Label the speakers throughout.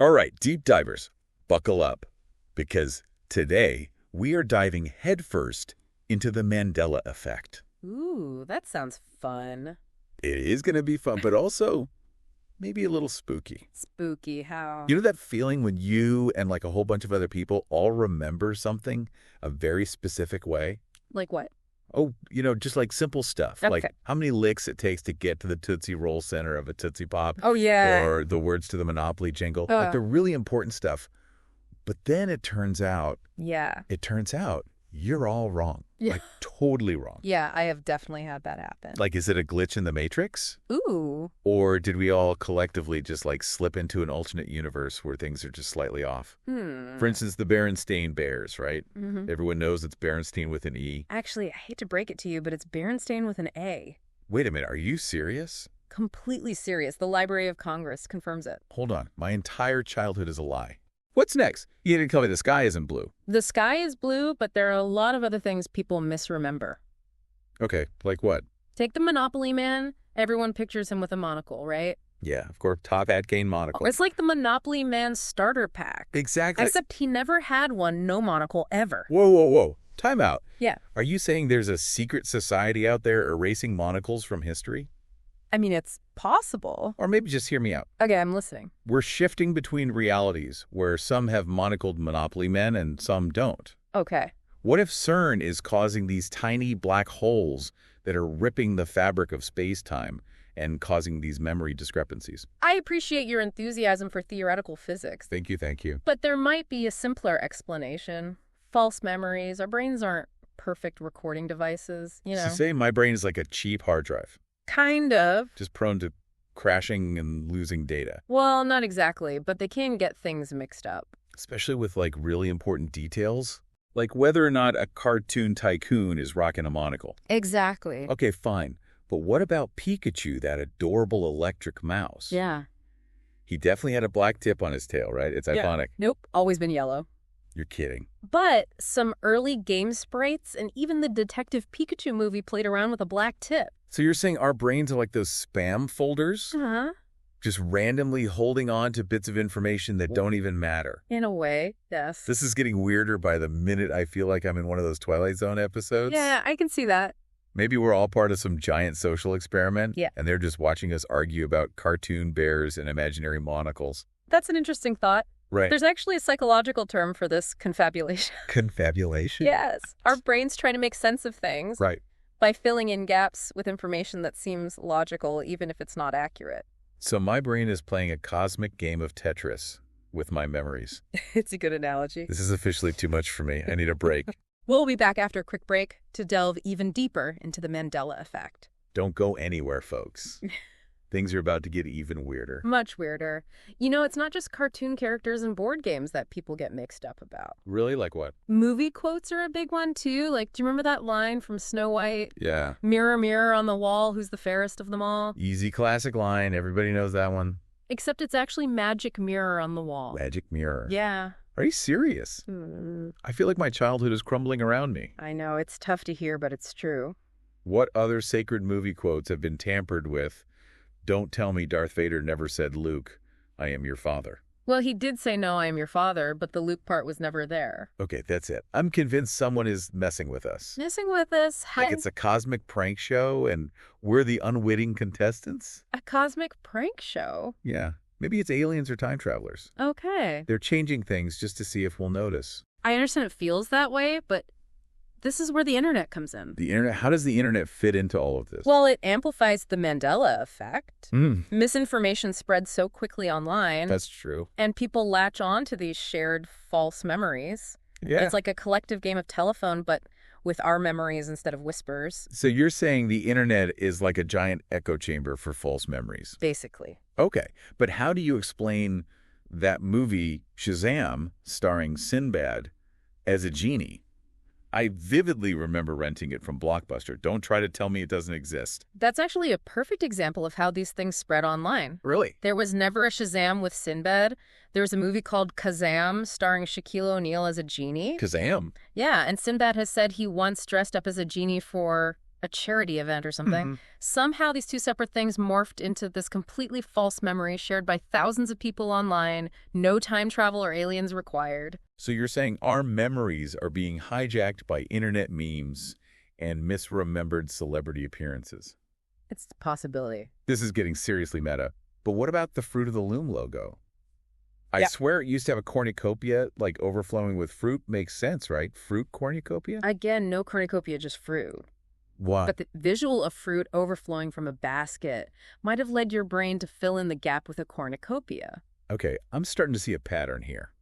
Speaker 1: All right, deep divers, buckle up, because today we are diving headfirst into the Mandela Effect.
Speaker 2: Ooh, that sounds fun.
Speaker 1: It is going to be fun, but also maybe a little spooky.
Speaker 2: Spooky, how?
Speaker 1: You know that feeling when you and like a whole bunch of other people all remember something a very specific way?
Speaker 2: Like what?
Speaker 1: Oh, just like simple stuff.
Speaker 2: Okay.
Speaker 1: Like how many licks it takes to get to the Tootsie Roll center of a Tootsie Pop.
Speaker 2: Oh, yeah.
Speaker 1: Or the words to the Monopoly jingle. Like the really important stuff. But then it turns out you're all wrong.
Speaker 2: Yeah.
Speaker 1: Like totally wrong.
Speaker 2: Yeah, I have definitely had that happen.
Speaker 1: Like, is it a glitch in the Matrix?
Speaker 2: Ooh.
Speaker 1: Or did we all collectively just like slip into an alternate universe where things are just slightly off? For instance, the Berenstain Bears, right?
Speaker 2: Mm-hmm.
Speaker 1: Everyone knows it's Berenstain with an E.
Speaker 2: Actually, I hate to break it to you, but it's Berenstain with an A.
Speaker 1: Wait a minute, are you serious?
Speaker 2: Completely serious. The Library of Congress confirms it.
Speaker 1: Hold on, my entire childhood is a lie. What's next? You didn't tell me the sky isn't blue.
Speaker 2: The sky is blue, but there are a lot of other things people misremember.
Speaker 1: Okay, like what?
Speaker 2: Take the Monopoly Man. Everyone pictures him with a monocle, right?
Speaker 1: Yeah, of course, top hat gain monocle.
Speaker 2: It's like the Monopoly Man starter pack.
Speaker 1: Exactly.
Speaker 2: Except he never had one, no monocle, ever.
Speaker 1: Whoa. Time out.
Speaker 2: Yeah.
Speaker 1: Are you saying there's a secret society out there erasing monocles from history?
Speaker 2: I mean, it's possible.
Speaker 1: Or maybe just hear me out.
Speaker 2: Okay, I'm listening.
Speaker 1: We're shifting between realities where some have monocled Monopoly men and some don't.
Speaker 2: Okay.
Speaker 1: What if CERN is causing these tiny black holes that are ripping the fabric of space-time and causing these memory discrepancies?
Speaker 2: I appreciate your enthusiasm for theoretical physics.
Speaker 1: Thank you.
Speaker 2: But there might be a simpler explanation. False memories. Our brains aren't perfect recording devices,
Speaker 1: So say my brain is like a cheap hard drive.
Speaker 2: Kind of.
Speaker 1: Just prone to crashing and losing data.
Speaker 2: Well, not exactly, but they can get things mixed up.
Speaker 1: Especially with like really important details. Like whether or not a cartoon tycoon is rocking a monocle.
Speaker 2: Exactly.
Speaker 1: Okay, fine. But what about Pikachu, that adorable electric mouse?
Speaker 2: Yeah.
Speaker 1: He definitely had a black tip on his tail, right? It's iconic.
Speaker 2: Nope. Always been yellow.
Speaker 1: You're kidding.
Speaker 2: But some early game sprites and even the Detective Pikachu movie played around with a black tip.
Speaker 1: So you're saying our brains are like those spam folders?
Speaker 2: Uh-huh.
Speaker 1: Just randomly holding on to bits of information that don't even matter.
Speaker 2: In a way, yes.
Speaker 1: This is getting weirder by the minute I feel like I'm in one of those Twilight Zone episodes.
Speaker 2: Yeah, I can see that.
Speaker 1: Maybe we're all part of some giant social experiment.
Speaker 2: Yeah.
Speaker 1: And they're just watching us argue about cartoon bears and imaginary monocles.
Speaker 2: That's an interesting thought.
Speaker 1: Right.
Speaker 2: There's actually a psychological term for this, confabulation.
Speaker 1: Confabulation?
Speaker 2: Yes. Our brains try to make sense of things.
Speaker 1: Right.
Speaker 2: By filling in gaps with information that seems logical, even if it's not accurate.
Speaker 1: So my brain is playing a cosmic game of Tetris with my memories.
Speaker 2: It's a good analogy.
Speaker 1: This is officially too much for me. I need a break.
Speaker 2: We'll be back after a quick break to delve even deeper into the Mandela Effect.
Speaker 1: Don't go anywhere, folks. Things are about to get even weirder.
Speaker 2: Much weirder. It's not just cartoon characters and board games that people get mixed up about.
Speaker 1: Really? Like what?
Speaker 2: Movie quotes are a big one, too. Like, do you remember that line from Snow White?
Speaker 1: Yeah.
Speaker 2: Mirror, mirror on the wall, who's the fairest of them all?
Speaker 1: Easy classic line. Everybody knows that one.
Speaker 2: Except it's actually magic mirror on the wall.
Speaker 1: Magic mirror.
Speaker 2: Yeah.
Speaker 1: Are you serious? I feel like my childhood is crumbling around me.
Speaker 2: I know, it's tough to hear, but it's true.
Speaker 1: What other sacred movie quotes have been tampered with? Don't tell me Darth Vader never said, Luke, I am your father.
Speaker 2: Well, he did say, no, I am your father, but the Luke part was never there.
Speaker 1: Okay, that's it. I'm convinced someone is messing with us.
Speaker 2: Messing with us?
Speaker 1: Like it's a cosmic prank show and we're the unwitting contestants?
Speaker 2: A cosmic prank show?
Speaker 1: Yeah. Maybe it's aliens or time travelers.
Speaker 2: Okay.
Speaker 1: They're changing things just to see if we'll notice.
Speaker 2: I understand it feels that way, but this is where the internet comes in.
Speaker 1: The internet? How does the internet fit into all of this?
Speaker 2: Well, it amplifies the Mandela Effect. Misinformation spreads so quickly online.
Speaker 1: That's true.
Speaker 2: And people latch on to these shared false memories.
Speaker 1: Yeah.
Speaker 2: It's like a collective game of telephone, but with our memories instead of whispers.
Speaker 1: So you're saying the internet is like a giant echo chamber for false memories?
Speaker 2: Basically.
Speaker 1: Okay. But how do you explain that movie, Shazam, starring Sinbad, as a genie? I vividly remember renting it from Blockbuster. Don't try to tell me it doesn't exist.
Speaker 2: That's actually a perfect example of how these things spread online.
Speaker 1: Really?
Speaker 2: There was never a Shazam with Sinbad. There was a movie called Kazam starring Shaquille O'Neal as a genie.
Speaker 1: Kazam?
Speaker 2: Yeah, and Sinbad has said he once dressed up as a genie for a charity event or something.
Speaker 1: Hmm.
Speaker 2: Somehow these two separate things morphed into this completely false memory shared by thousands of people online, no time travel or aliens required.
Speaker 1: So you're saying our memories are being hijacked by internet memes and misremembered celebrity appearances.
Speaker 2: It's a possibility.
Speaker 1: This is getting seriously meta. But what about the Fruit of the Loom logo? I
Speaker 2: Yeah.
Speaker 1: swear it used to have a cornucopia, like overflowing with fruit. Makes sense, right? Fruit cornucopia?
Speaker 2: Again, no cornucopia, just fruit.
Speaker 1: Why?
Speaker 2: But the visual of fruit overflowing from a basket might have led your brain to fill in the gap with a cornucopia.
Speaker 1: Okay, I'm starting to see a pattern here.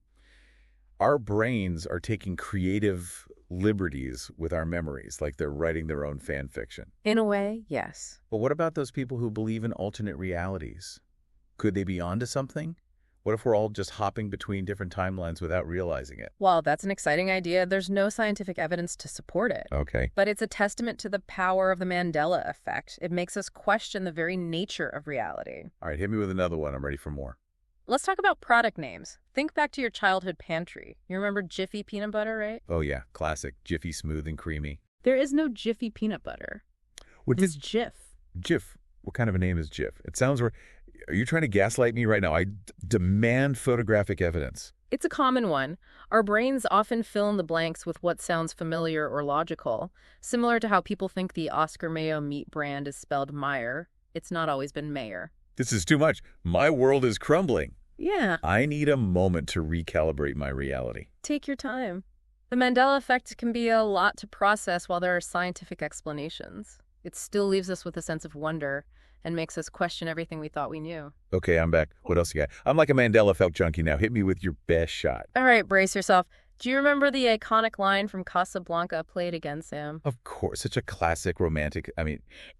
Speaker 1: Our brains are taking creative liberties with our memories, like they're writing their own fan fiction.
Speaker 2: In a way, yes.
Speaker 1: But what about those people who believe in alternate realities? Could they be onto something? What if we're all just hopping between different timelines without realizing it?
Speaker 2: While that's an exciting idea, there's no scientific evidence to support it.
Speaker 1: Okay.
Speaker 2: But it's a testament to the power of the Mandela Effect. It makes us question the very nature of reality.
Speaker 1: All right, hit me with another one. I'm ready for more.
Speaker 2: Let's talk about product names. Think back to your childhood pantry. You remember Jiffy peanut butter, right?
Speaker 1: Oh, yeah, classic. Jiffy Smooth and Creamy.
Speaker 2: There is no Jiffy peanut butter.
Speaker 1: What
Speaker 2: It's
Speaker 1: did
Speaker 2: Jif.
Speaker 1: Jif? What kind of a name is Jif? It sounds... Are you trying to gaslight me right now? I demand photographic evidence.
Speaker 2: It's a common one. Our brains often fill in the blanks with what sounds familiar or logical. Similar to how people think the Oscar Mayo meat brand is spelled Meyer. It's not always been Mayer.
Speaker 1: This is too much. My world is crumbling.
Speaker 2: Yeah,
Speaker 1: I need a moment to recalibrate my reality.
Speaker 2: take your time. The Mandela Effect can be a lot to process while there are scientific explanations. It still leaves us with a sense of wonder and makes us question everything we thought we knew.
Speaker 1: Okay, I'm back. What else you got? I'm like a Mandela Effect junkie now. Hit me with your best shot.
Speaker 2: All right, brace yourself. Do you remember the iconic line from Casablanca, "Play it again, Sam"?
Speaker 1: Of course, such a classic romantic.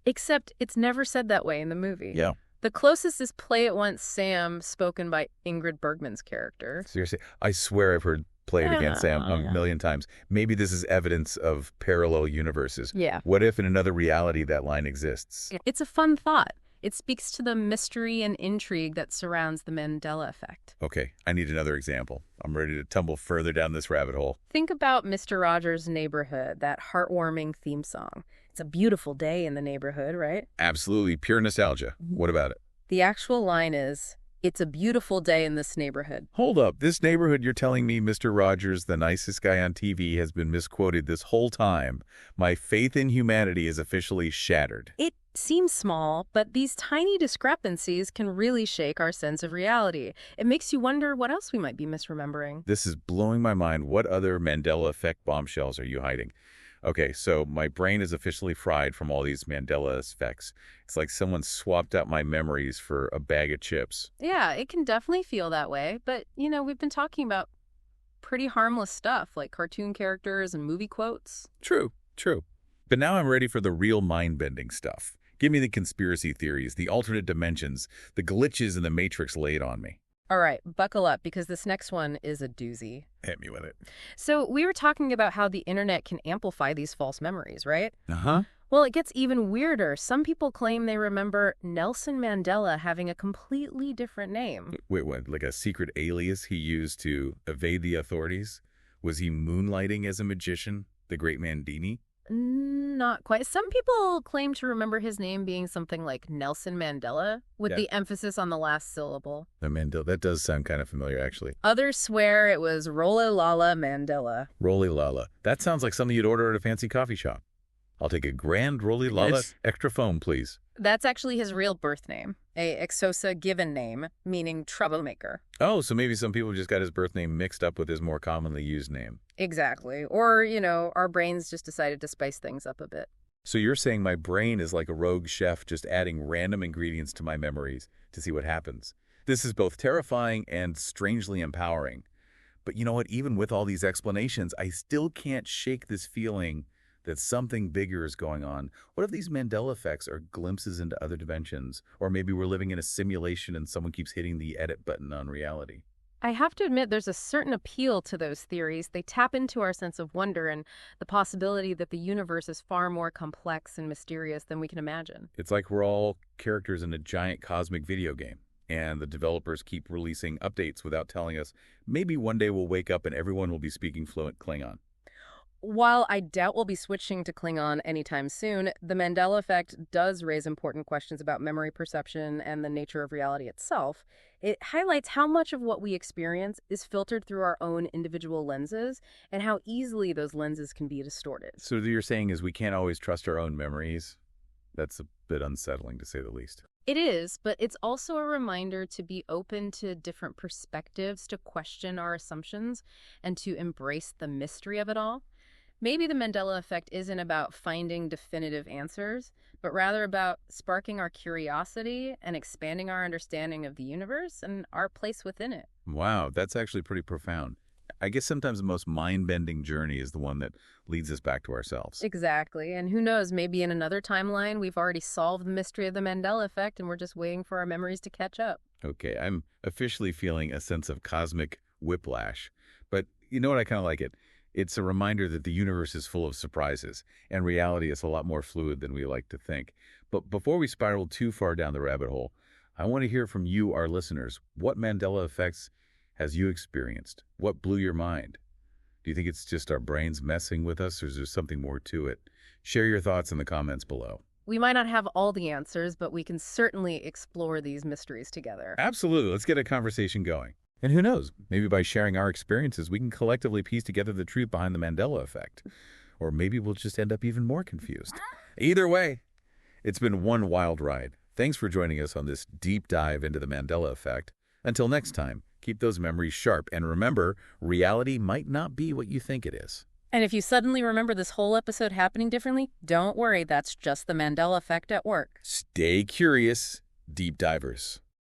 Speaker 2: Except it's never said that way in the movie.
Speaker 1: Yeah.
Speaker 2: The closest is "Play it once, Sam," spoken by Ingrid Bergman's character.
Speaker 1: Seriously, I swear I've heard "Play It Again, Sam" a
Speaker 2: Yeah.
Speaker 1: million times. Maybe this is evidence of parallel universes.
Speaker 2: Yeah.
Speaker 1: What if in another reality that line exists?
Speaker 2: It's a fun thought. It speaks to the mystery and intrigue that surrounds the Mandela Effect.
Speaker 1: Okay, I need another example. I'm ready to tumble further down this rabbit hole.
Speaker 2: Think about Mr. Rogers' Neighborhood, that heartwarming theme song. It's a beautiful day in the neighborhood, right?
Speaker 1: Absolutely pure nostalgia. What about it?
Speaker 2: The actual line is, "It's a beautiful day in this neighborhood."
Speaker 1: Hold up. This neighborhood you're telling me Mr. Rogers, the nicest guy on TV, has been misquoted this whole time. My faith in humanity is officially shattered.
Speaker 2: It seems small, but these tiny discrepancies can really shake our sense of reality. It makes you wonder what else we might be misremembering.
Speaker 1: This is blowing my mind. What other Mandela Effect bombshells are you hiding? Okay, so my brain is officially fried from all these Mandela effects. It's like someone swapped out my memories for a bag of chips.
Speaker 2: Yeah, it can definitely feel that way, but, we've been talking about pretty harmless stuff like cartoon characters and movie quotes.
Speaker 1: True, true. But now I'm ready for the real mind-bending stuff. Give me the conspiracy theories, the alternate dimensions, the glitches in the Matrix laid on me.
Speaker 2: All right, buckle up because this next one is a doozy.
Speaker 1: Hit me with it.
Speaker 2: So we were talking about how the internet can amplify these false memories, right?
Speaker 1: Uh-huh.
Speaker 2: Well, it gets even weirder. Some people claim they remember Nelson Mandela having a completely different name.
Speaker 1: Wait, what? Like a secret alias he used to evade the authorities? Was he moonlighting as a magician, the great Mandini?
Speaker 2: Not quite. Some people claim to remember his name being something like Nelson Mandela, with
Speaker 1: Yeah.
Speaker 2: the emphasis on the last syllable.
Speaker 1: The Mandela. That does sound kind of familiar, actually.
Speaker 2: Others swear it was Rolilala Mandela.
Speaker 1: Roly Lala. That sounds like something you'd order at a fancy coffee shop. I'll take a grand Roly Lala
Speaker 2: Yes.
Speaker 1: extra foam, please.
Speaker 2: That's actually his real birth name, a Xhosa given name, meaning troublemaker.
Speaker 1: Oh, so maybe some people just got his birth name mixed up with his more commonly used name.
Speaker 2: Exactly. Or, our brains just decided to spice things up a bit.
Speaker 1: So you're saying my brain is like a rogue chef just adding random ingredients to my memories to see what happens. This is both terrifying and strangely empowering. But you know what? Even with all these explanations, I still can't shake this feeling that something bigger is going on. What if these Mandela effects are glimpses into other dimensions? Or maybe we're living in a simulation and someone keeps hitting the edit button on reality.
Speaker 2: I have to admit there's a certain appeal to those theories. They tap into our sense of wonder and the possibility that the universe is far more complex and mysterious than we can imagine.
Speaker 1: It's like we're all characters in a giant cosmic video game, and the developers keep releasing updates without telling us maybe one day we'll wake up and everyone will be speaking fluent Klingon.
Speaker 2: While I doubt we'll be switching to Klingon anytime soon, the Mandela Effect does raise important questions about memory perception and the nature of reality itself. It highlights how much of what we experience is filtered through our own individual lenses and how easily those lenses can be distorted.
Speaker 1: So you're saying is we can't always trust our own memories? That's a bit unsettling, to say the least.
Speaker 2: It is, but it's also a reminder to be open to different perspectives, to question our assumptions, and to embrace the mystery of it all. Maybe the Mandela Effect isn't about finding definitive answers, but rather about sparking our curiosity and expanding our understanding of the universe and our place within it.
Speaker 1: Wow, that's actually pretty profound. I guess sometimes the most mind-bending journey is the one that leads us back to ourselves.
Speaker 2: Exactly. And who knows, maybe in another timeline, we've already solved the mystery of the Mandela Effect and we're just waiting for our memories to catch up.
Speaker 1: Okay, I'm officially feeling a sense of cosmic whiplash. But you know what? I kind of like it. It's a reminder that the universe is full of surprises, and reality is a lot more fluid than we like to think. But before we spiral too far down the rabbit hole, I want to hear from you, our listeners. What Mandela effects has you experienced? What blew your mind? Do you think it's just our brains messing with us, or is there something more to it? Share your thoughts in the comments below.
Speaker 2: We might not have all the answers, but we can certainly explore these mysteries together.
Speaker 1: Absolutely. Let's get a conversation going. And who knows, maybe by sharing our experiences, we can collectively piece together the truth behind the Mandela effect. Or maybe we'll just end up even more confused. Either way, it's been one wild ride. Thanks for joining us on this deep dive into the Mandela effect. Until next time, keep those memories sharp. And remember, reality might not be what you think it is.
Speaker 2: And if you suddenly remember this whole episode happening differently, don't worry, that's just the Mandela Effect at work.
Speaker 1: Stay curious, deep divers.